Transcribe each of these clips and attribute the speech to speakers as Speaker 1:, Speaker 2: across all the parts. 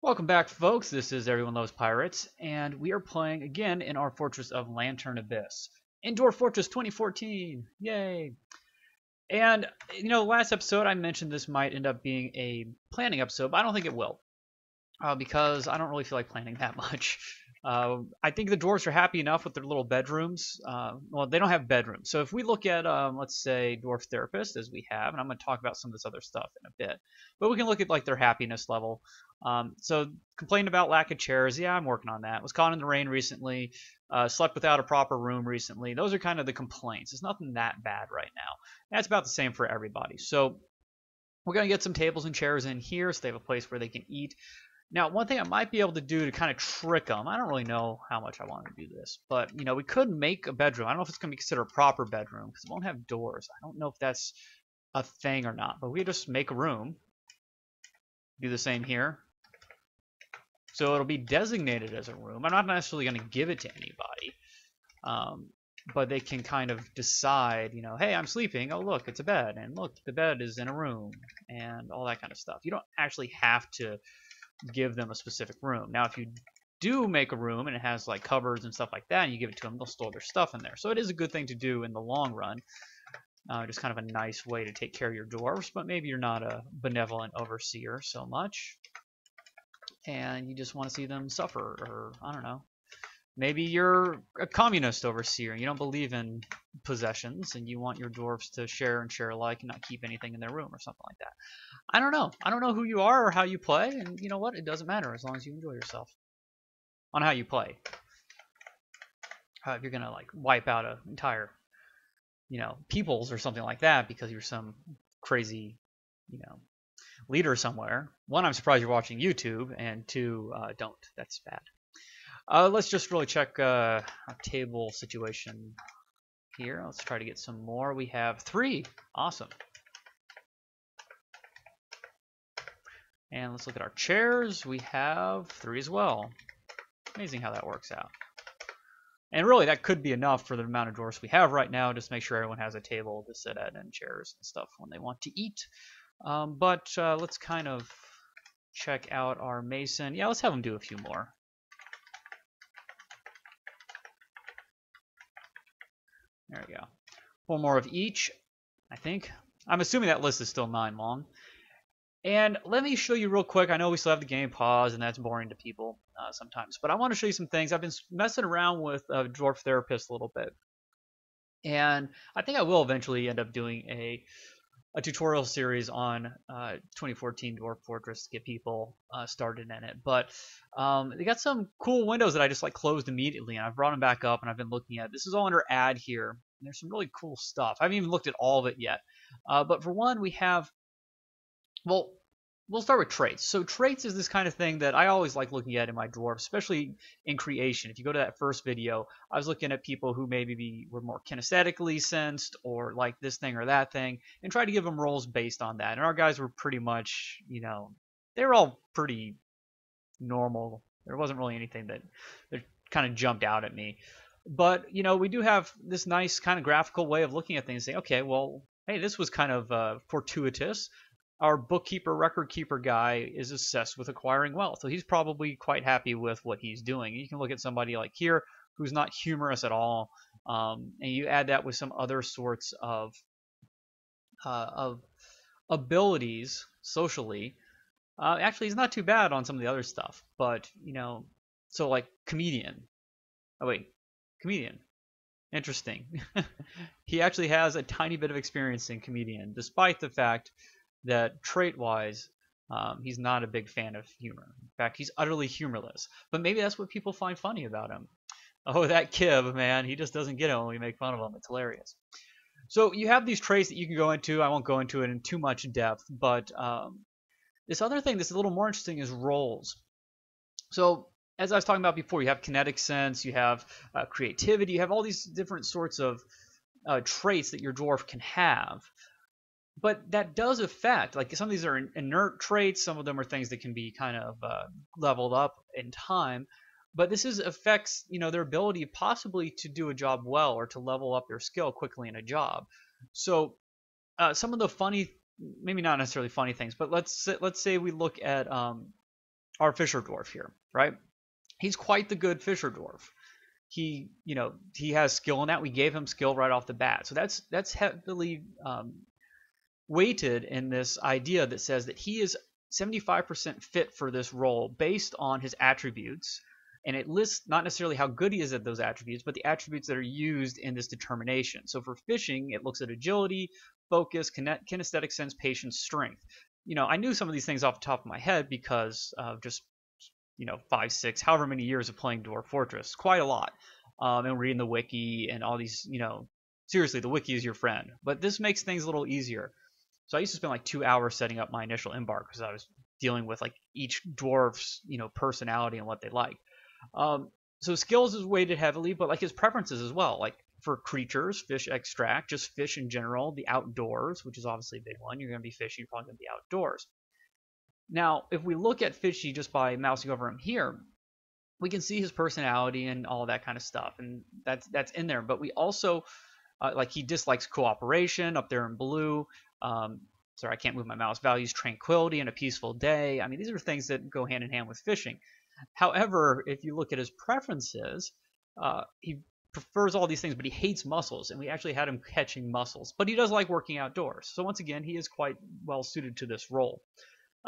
Speaker 1: Welcome back, folks. This is Everyone Loves Pirates, and we are playing again in our fortress of Lanternabyss in Dwarf Fortress 2014. Yay! And last episode I mentioned this might end up being a planning episode, but I don't think it will, because I don't really feel like planning that much. I think the dwarves are happy enough with their little bedrooms. Well, they don't have bedrooms, so if we look at let's say Dwarf Therapist as we have, and I'm going to talk about some of this other stuff in a bit, but we can look at like their happiness level. So complained about lack of chairs. Yeah, I'm working on that. Was caught in the rain recently. Slept without a proper room recently. Those are kind of the complaints. It's nothing that bad right now. That's about the same for everybody. So we're going to get some tables and chairs in here so they have a place where they can eat. Now, one thing I might be able to do to kind of trick them, I don't really know how much I want to do this, but we could make a bedroom. I don't know if it's going to be considered a proper bedroom because it won't have doors. I don't know if that's a thing or not, but we just make a room. Do the same here. So it'll be designated as a room. I'm not necessarily going to give it to anybody, but they can kind of decide, hey, I'm sleeping. Oh, look, it's a bed, and look, the bed is in a room, and all that kind of stuff. You don't actually have to give them a specific room. Now, if you do make a room and it has like cupboards and stuff like that, and you give it to them, they'll store their stuff in there. So it is a good thing to do in the long run. Just kind of a nice way to take care of your dwarves, but maybe you're not a benevolent overseer so much, and you just want to see them suffer, or I don't know. Maybe you're a communist overseer and you don't believe in possessions and you want your dwarves to share and share alike and not keep anything in their room or something like that. I don't know. I don't know who you are or how you play, and you know what? It doesn't matter as long as you enjoy yourself on how you play. If you're gonna like wipe out an entire, peoples or something like that because you're some crazy, leader somewhere. One, I'm surprised you're watching YouTube, and two, don't. That's bad. Let's just really check our table situation here. Let's try to get some more. We have 3. Awesome. And let's look at our chairs. We have 3 as well. Amazing how that works out. And really, that could be enough for the amount of dwarfs we have right now. Just make sure everyone has a table to sit at and chairs and stuff when they want to eat. But let's kind of check out our mason. Yeah, let's have them do a few more. There we go. 4 more of each, I think. I'm assuming that list is still 9 long. And let me show you real quick. I know we still have the game paused, and that's boring to people sometimes. But I want to show you some things. I've been messing around with Dwarf Therapist a little bit. And I think I will eventually end up doing a tutorial series on 2014 Dwarf Fortress to get people started in it. But they got some cool windows that I just like closed immediately, and I've brought them back up, and I've been looking at. This is all under add here. And there's some really cool stuff. I haven't even looked at all of it yet. But for one, we have, well, we'll start with traits. So traits is this kind of thing that I always like looking at in my dwarf, especially in creation. If you go to that first video, I was looking at people who maybe were more kinesthetically sensed or like this thing or that thing, and try to give them roles based on that. And our guys were pretty much, they were all pretty normal. There wasn't really anything that kind of jumped out at me. But, we do have this nice kind of graphical way of looking at things and saying, okay, well, hey, this was kind of fortuitous. Our bookkeeper, record keeper guy is obsessed with acquiring wealth. So he's probably quite happy with what he's doing. You can look at somebody like here who's not humorous at all, and you add that with some other sorts of abilities socially. Actually, he's not too bad on some of the other stuff, but, so like comedian. Oh, wait, comedian. Interesting. He actually has a tiny bit of experience in comedian, despite the fact that trait-wise, he's not a big fan of humor. In fact, he's utterly humorless. But maybe that's what people find funny about him. Oh, that Kib, man, he just doesn't get it when we make fun of him. It's hilarious. So you have these traits that you can go into. I won't go into it in too much depth, but this other thing that's a little more interesting is roles. So as I was talking about before, you have kinetic sense, you have creativity, you have all these different sorts of traits that your dwarf can have. But that does affect, like some of these are inert traits, some of them are things that can be kind of leveled up in time. But this affects, their ability possibly to do a job well or to level up their skill quickly in a job. So some of the funny, maybe not necessarily funny things, but let's say we look at our Fisher Dwarf here, right? He's quite the good Fisher Dwarf. He has skill in that. We gave him skill right off the bat, so that's heavily weighted in this idea that says that he is 75% fit for this role based on his attributes. And it lists not necessarily how good he is at those attributes, but the attributes that are used in this determination. So for fishing, it looks at agility, focus, kinesthetic sense, patience, strength. I knew some of these things off the top of my head because of just 5, 6, however many years of playing Dwarf Fortress, quite a lot, and reading the wiki and all these. Seriously, the wiki is your friend. But this makes things a little easier. So I used to spend like 2 hours setting up my initial embark because I was dealing with like each dwarf's personality and what they like. So skills is weighted heavily, but like his preferences as well. Like for creatures, fish extract, just fish in general, the outdoors, which is obviously a big one. You're going to be fishing, you're probably going to be outdoors. Now, if we look at Fishy just by mousing over him here, we can see his personality and all that kind of stuff, and that's in there. But we also like he dislikes cooperation up there in blue. Sorry, I can't move my mouse. Values tranquility and a peaceful day. I mean, these are things that go hand in hand with fishing. However, if you look at his preferences, he prefers all these things, but he hates mussels, and we actually had him catching mussels. But he does like working outdoors. So once again, he is quite well suited to this role.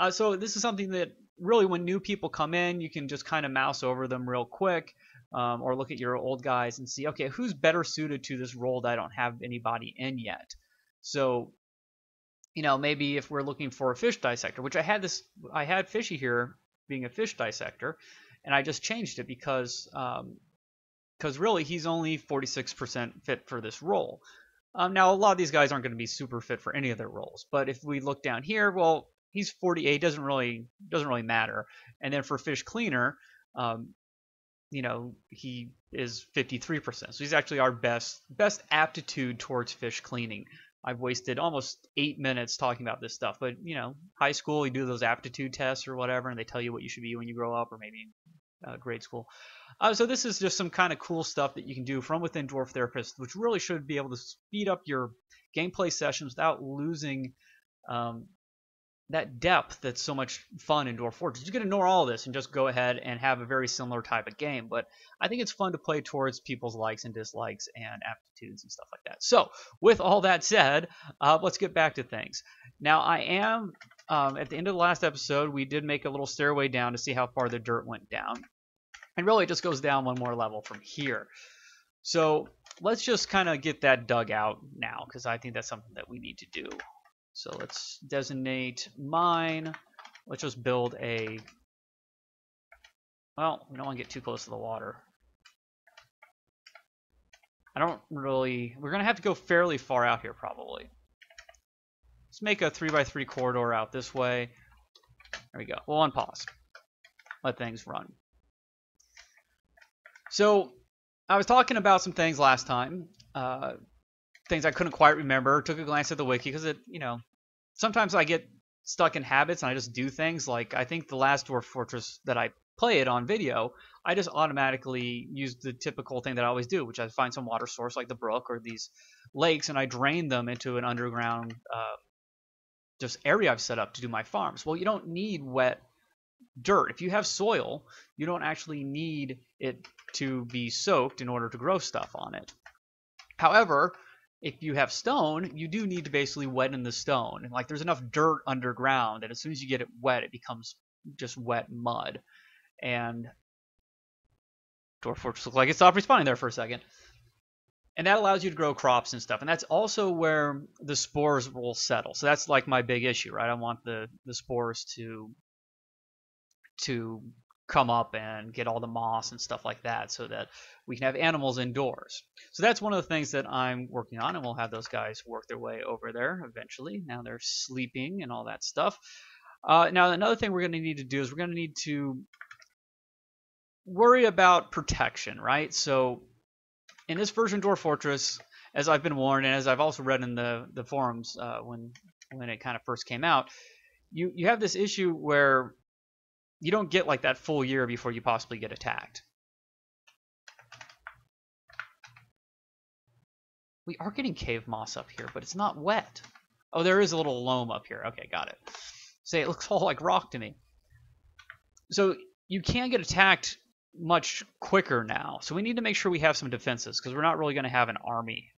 Speaker 1: So this is something that really when new people come in, you can just kind of mouse over them real quick, or look at your old guys and see, okay, who's better suited to this role that I don't have anybody in yet. So, maybe if we're looking for a fish dissector, which I had Fishy here being a fish dissector, and I just changed it because really he's only 46% fit for this role. Now a lot of these guys aren't going to be super fit for any of their roles, but if we look down here, well, he's 48, doesn't really matter. And then for fish cleaner, he is 53%. So he's actually our best aptitude towards fish cleaning. I've wasted almost 8 minutes talking about this stuff, but high school, you do those aptitude tests or whatever, and they tell you what you should be when you grow up, or maybe grade school. So this is just some kind of cool stuff that you can do from within Dwarf Therapist, which really should be able to speed up your gameplay sessions without losing that depth that's so much fun in Dwarf Fortress. You can ignore all of this and just go ahead and have a very similar type of game, but I think it's fun to play towards people's likes and dislikes and aptitudes and stuff like that. So with all that said, let's get back to things. Now I am, at the end of the last episode, we did make a little stairway down to see how far the dirt went down. And really it just goes down one more level from here. So let's just kind of get that dug out now, because I think that's something that we need to do. So let's designate mine. Let's just build a, well, we don't want to get too close to the water. We're going to have to go fairly far out here probably. Let's make a 3x3 corridor out this way. There we go. We'll unpause. Let things run. So I was talking about some things last time. Things I couldn't quite remember. Took a glance at the wiki because sometimes I get stuck in habits and I just do things. Like I think the last Dwarf Fortress that I played on video, I just automatically use the typical thing that I always do, which I find some water source like the brook or these lakes, and I drain them into an underground just area I've set up to do my farms. Well, you don't need wet dirt. If you have soil, you don't actually need it to be soaked in order to grow stuff on it. However, if you have stone, you do need to basically wetten the stone. And like there's enough dirt underground that as soon as you get it wet, it becomes just wet mud. And Dwarf Fortress looks like it stopped respawning there for a second. And that allows you to grow crops and stuff. And that's also where the spores will settle. So that's like my big issue, right? I want the spores to come up and get all the moss and stuff like that so that we can have animals indoors. So that's one of the things that I'm working on, and we'll have those guys work their way over there eventually. Now they're sleeping and all that stuff. Now another thing we're going to need to do is we're going to need to worry about protection, right? So in this version of Dwarf Fortress, as I've been warned, and as I've also read in the forums when it kind of first came out, you have this issue where you don't get like that full year before you possibly get attacked. We are getting cave moss up here, but it's not wet. Oh, there is a little loam up here. Okay, got it. Say, it looks all like rock to me. So you can get attacked much quicker now. So we need to make sure we have some defenses because we're not really going to have an army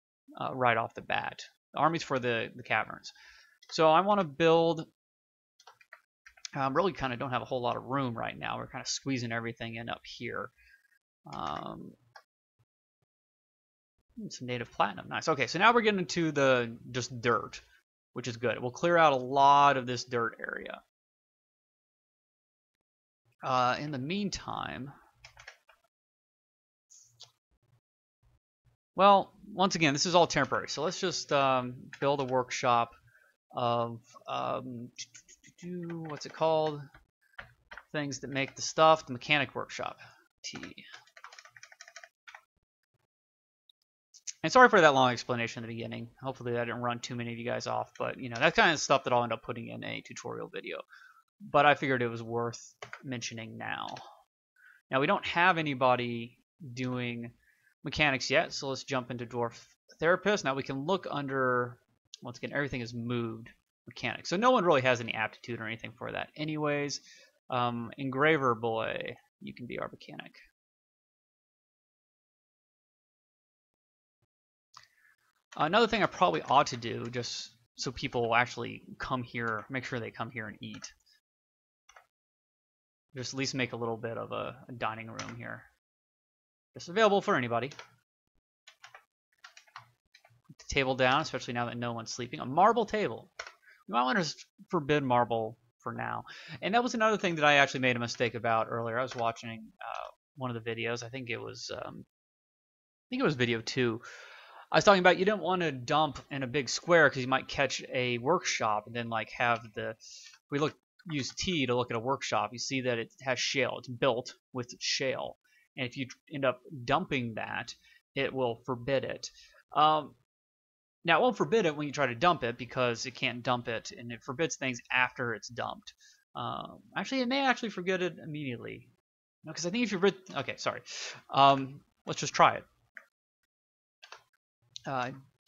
Speaker 1: right off the bat. The army's for the caverns. So I want to build. Really kind of don't have a whole lot of room right now. We're kind of squeezing everything in up here. Some native platinum. Nice. Okay, so now we're getting into the just dirt, which is good. We'll clear out a lot of this dirt area. In the meantime, well, once again, this is all temporary. So let's just build a workshop of what's it called? Things that make the stuff. The mechanic workshop. T. And sorry for that long explanation at the beginning. Hopefully that didn't run too many of you guys off, but you know, that kind of stuff that I'll end up putting in a tutorial video. But I figured it was worth mentioning now. Now we don't have anybody doing mechanics yet, so let's jump into Dwarf Therapist. Now we can look under, once again, everything is moved mechanics. So no one really has any aptitude or anything for that. Anyways, Engraver Boy, you can be our mechanic. Another thing I probably ought to do, just so people will actually come here, make sure they come here and eat. Just at least make a little bit of a dining room here. Just available for anybody. Put the table down, especially now that no one's sleeping. A marble table. We might want to forbid marble for now. And that was another thing that I actually made a mistake about earlier. I was watching one of the videos. I think it was video 2. I was talking about you don't want to dump in a big square because you might catch a workshop and then like have the, use T to look at a workshop, you see that it has shale. It's built with shale. And if you end up dumping that, it will forbid it. Now it won't forbid it when you try to dump it because it can't dump it, and it forbids things after it's dumped. Actually, it may actually forbid it immediately. No, because I think if you okay, sorry. Let's just try it.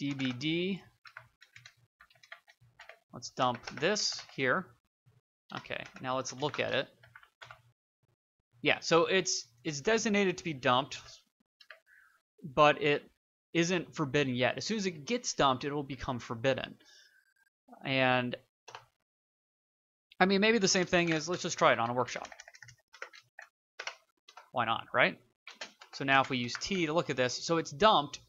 Speaker 1: DBD. Let's dump this here. Okay, now let's look at it. Yeah, so it's designated to be dumped, but it isn't forbidden yet. As soon as it gets dumped, it will become forbidden. And I mean, maybe the same thing is, let's just try it on a workshop. Why not, right? So now if we use T to look at this, so it's dumped.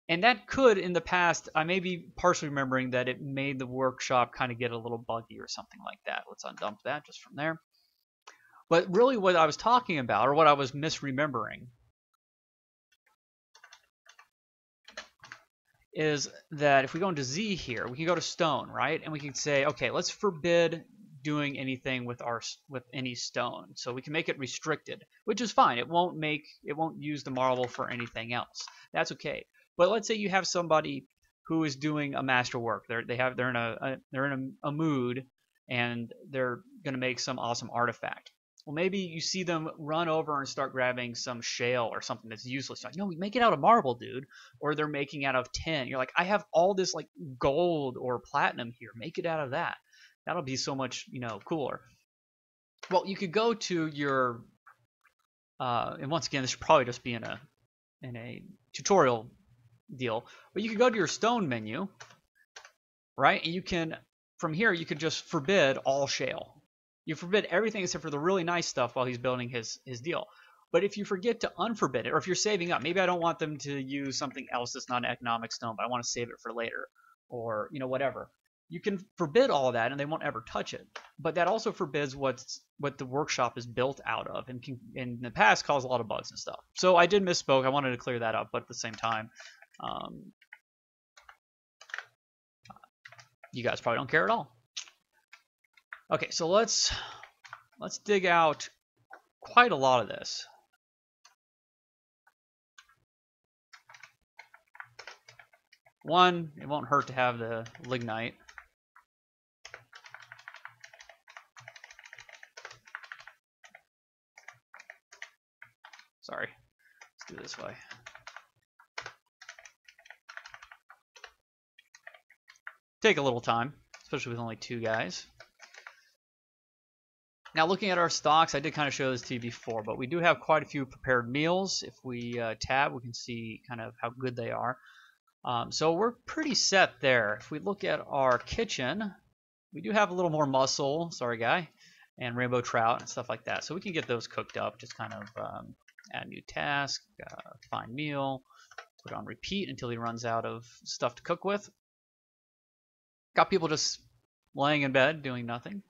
Speaker 1: And that could, in the past, I may be partially remembering that it made the workshop kind of get a little buggy or something like that. Let's undump that just from there. But really what I was talking about, or what I was misremembering, is that if we go into Z here, we can go to stone, right? And we can say, okay, let's forbid doing anything with any stone. So we can make it restricted, which is fine. It won't use the marble for anything else. That's okay. But let's say you have somebody who is doing a masterwork. They're in a mood, and they're going to make some awesome artifact. Well, maybe you see them run over and start grabbing some shale or something that's useless. Like, no, we make it out of marble, dude. Or they're making out of tin. You're like, I have all this like gold or platinum here. Make it out of that. That'll be so much, cooler. Well, you could go to your, and once again, this should probably just be in a tutorial deal, but you could go to your stone menu, right? And you can, from here, you could just forbid all shale. You forbid everything except for the really nice stuff while he's building his deal. But if you forget to unforbid it, or if you're saving up, maybe I don't want them to use something else that's not an economic stone, but I want to save it for later, or whatever. You can forbid all that, and they won't ever touch it. But that also forbids what the workshop is built out of, and can, in the past, cause a lot of bugs and stuff. So I did misspoke. I wanted to clear that up, but at the same time, you guys probably don't care at all. Okay, so let's dig out quite a lot of this. One, it won't hurt to have the lignite. Sorry, let's do it this way. Take a little time, especially with only 2 guys. Now, looking at our stocks, I did kind of show this to you before, but we do have quite a few prepared meals. If we tab, we can see kind of how good they are. So we're pretty set there. If we look at our kitchen, we do have a little more mussel, sorry guy, and rainbow trout and stuff like that. So we can get those cooked up, just kind of add new task, find meal, put it on repeat until he runs out of stuff to cook with. Got people just laying in bed doing nothing.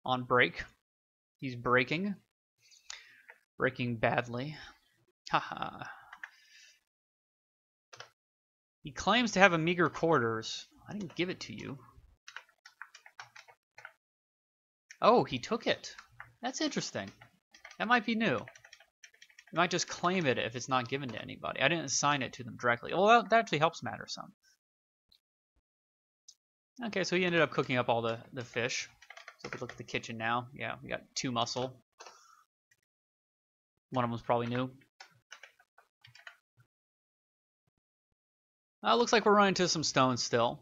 Speaker 1: On break. He's breaking. Breaking badly. Haha. He claims to have a meager quarters. I didn't give it to you. Oh, he took it. That's interesting. That might be new. You might just claim it if it's not given to anybody. I didn't assign it to them directly. Well, that actually helps matter some. Okay, so he ended up cooking up all the fish. So if we look at the kitchen now, yeah, we got 2 mussel. One of them's probably new. Looks like we're running into some stone still.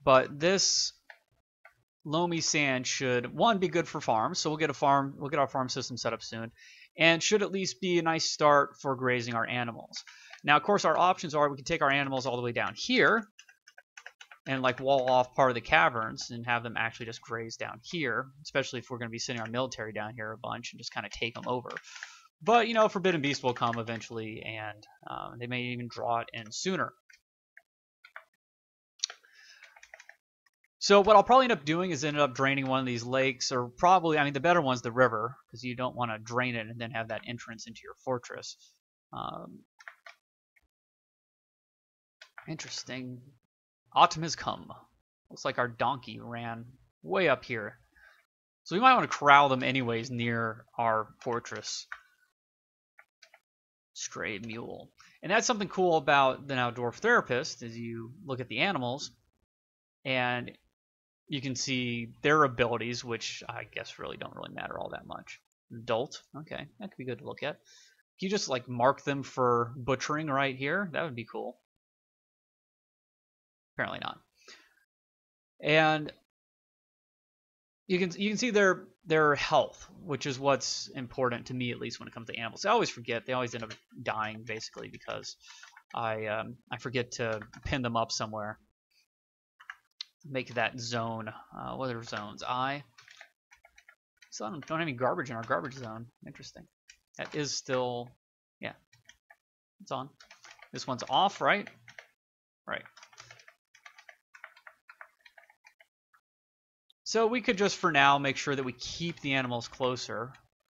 Speaker 1: But this loamy sand should, one, be good for farms. So we'll get our farm system set up soon. And should at least be a nice start for grazing our animals. Now, of course, our options are we can take our animals all the way down here and like wall off part of the caverns and have them actually just graze down here, especially if we're going to be sending our military down here a bunch and just kind of take them over. But, you know, Forbidden Beast will come eventually, and they may even draw it in sooner. So what I'll probably end up doing is end up draining one of these lakes, or probably, I mean, the better one's the river, because you don't want to drain it and then have that entrance into your fortress. Interesting. Autumn has come. Looks like our donkey ran way up here. So we might want to corral them anyways near our fortress. Stray mule. And that's something cool about the now Dwarf Therapist, is you look at the animals and you can see their abilities, which I guess really don't really matter all that much. Adult, okay, that could be good to look at. Can you just like mark them for butchering right here? That would be cool. Apparently not. And you can see their health, which is what's important to me, at least when it comes to animals. I always forget; they always end up dying basically because I forget to pin them up somewhere. Make that zone. What are zones? So I don't have any garbage in our garbage zone. Interesting. That is still, yeah, it's on. This one's off, right? Right. So we could just for now make sure that we keep the animals closer.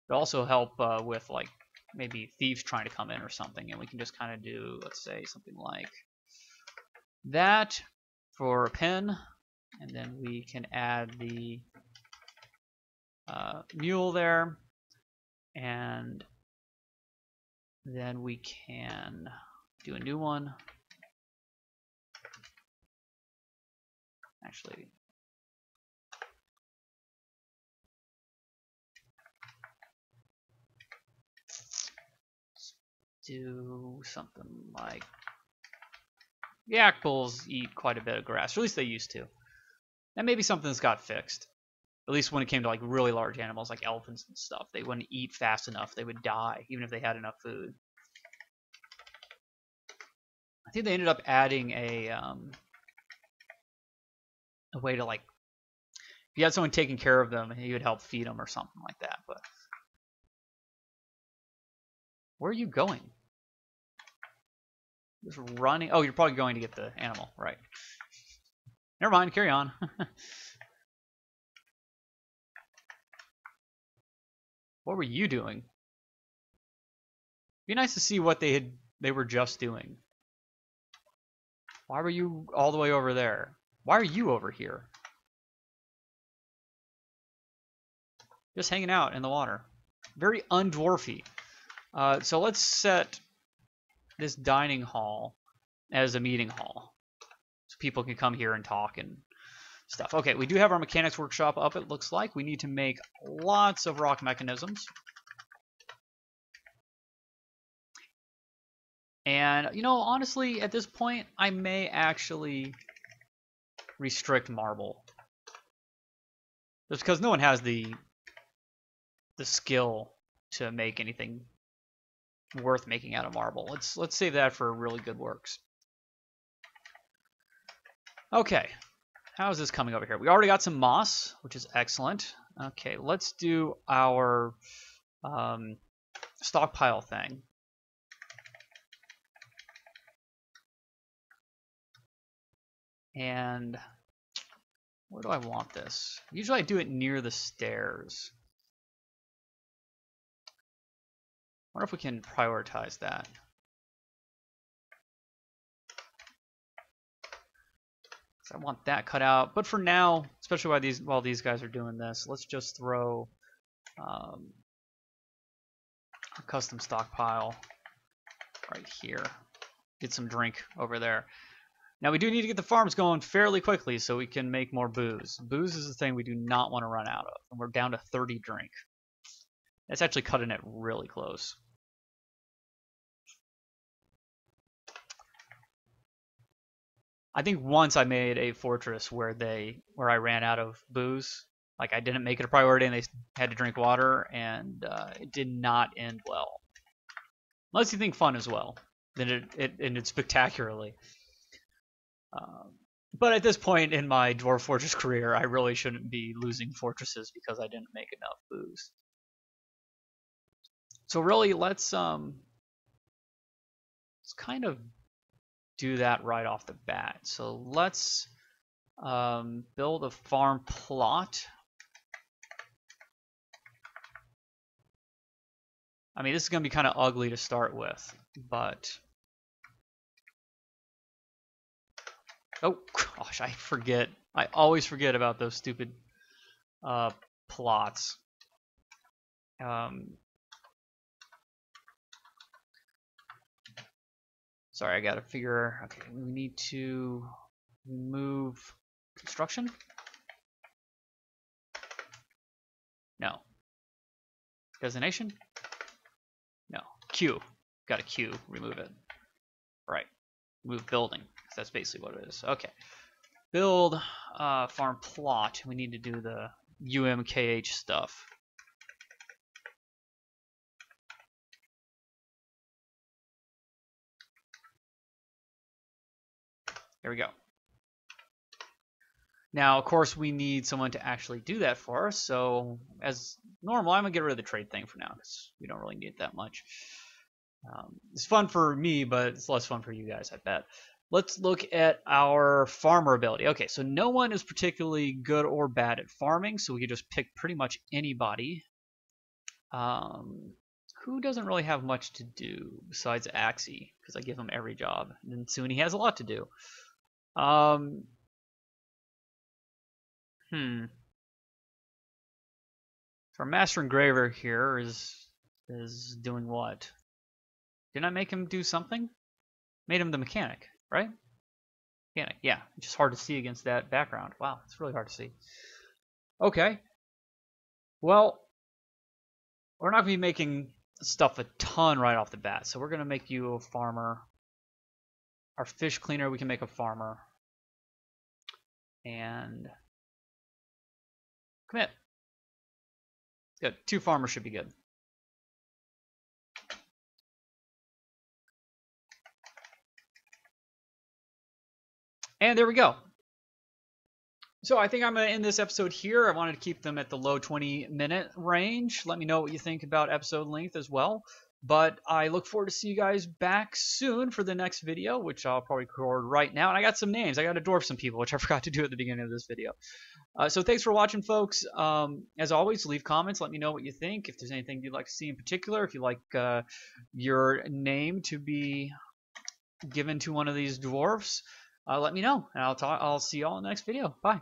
Speaker 1: It'll also help with like maybe thieves trying to come in or something, and we can just kind of do, let's say, something like that for a pen, and then we can add the mule there, and then we can do a new one. Actually, do something like, yak bulls eat quite a bit of grass, or at least they used to. That may be something that's got fixed. At least when it came to like really large animals like elephants and stuff, they wouldn't eat fast enough. They would die even if they had enough food. I think they ended up adding a way to, like, if you had someone taking care of them, he would help feed them or something like that. But where are you going? Just running. Oh, you're probably going to get the animal, right? Never mind. Carry on. What were you doing? It'd be nice to see what they were just doing. Why were you all the way over there? Why are you over here? Just hanging out in the water. Very undwarfy. So let's set this dining hall as a meeting hall, so people can come here and talk and stuff. Okay, we do have our mechanics workshop up, it looks like. We need to make lots of rock mechanisms. And, you know, honestly, at this point, I may actually restrict marble. Just because no one has the skill to make anything worth making out of marble. Let's save that for really good works. Okay, how is this coming over here? We already got some moss, which is excellent. Okay, let's do our stockpile thing. And where do I want this? Usually I do it near the stairs. I wonder if we can prioritize that. So I want that cut out. But for now, especially while these guys are doing this, let's just throw a custom stockpile right here. Get some drink over there. Now we do need to get the farms going fairly quickly so we can make more booze. Booze is the thing we do not want to run out of. And we're down to 30 drink. That's actually cutting it really close. I think once I made a fortress where I ran out of booze. Like I didn't make it a priority and they had to drink water, and it did not end well. Unless you think fun as well. Then it ended spectacularly. But at this point in my Dwarf Fortress career, I really shouldn't be losing fortresses because I didn't make enough booze. So really, let's kind of do that right off the bat. So let's build a farm plot. I mean, this is going to be kind of ugly to start with, but... Oh, gosh, I forget. I always forget about those stupid plots. Sorry, I gotta figure... Okay, we need to remove construction? No. Designation? No. Q. Got a Q. Remove it. Right. Move building. That's basically what it is. Okay. Build farm plot. We need to do the UMKH stuff. There we go. Now, of course, we need someone to actually do that for us. So, as normal, I'm going to get rid of the trade thing for now because we don't really need it that much. It's fun for me, but it's less fun for you guys, I bet. Let's look at our farmer ability. Okay, so no one is particularly good or bad at farming, so we can just pick pretty much anybody. Who doesn't really have much to do besides Axie, because I give him every job, and then soon he has a lot to do. Our master engraver here is doing what? Didn't I make him do something? Made him the mechanic, right? Mechanic, yeah. It's just hard to see against that background. Wow, it's really hard to see. Okay. Well, we're not going to be making stuff a ton right off the bat, so we're going to make you a farmer. Our fish cleaner, we can make a farmer. And commit. Good. 2 farmers should be good. And there we go. So I think I'm going to end this episode here. I wanted to keep them at the low 20-minute range. Let me know what you think about episode length as well. But I look forward to see you guys back soon for the next video, which I'll probably record right now. And I got some names. I got to dwarf some people, which I forgot to do at the beginning of this video. So thanks for watching, folks. As always, leave comments. Let me know what you think. If there's anything you'd like to see in particular, if you'd like your name to be given to one of these dwarfs, let me know. And I'll see you all in the next video. Bye.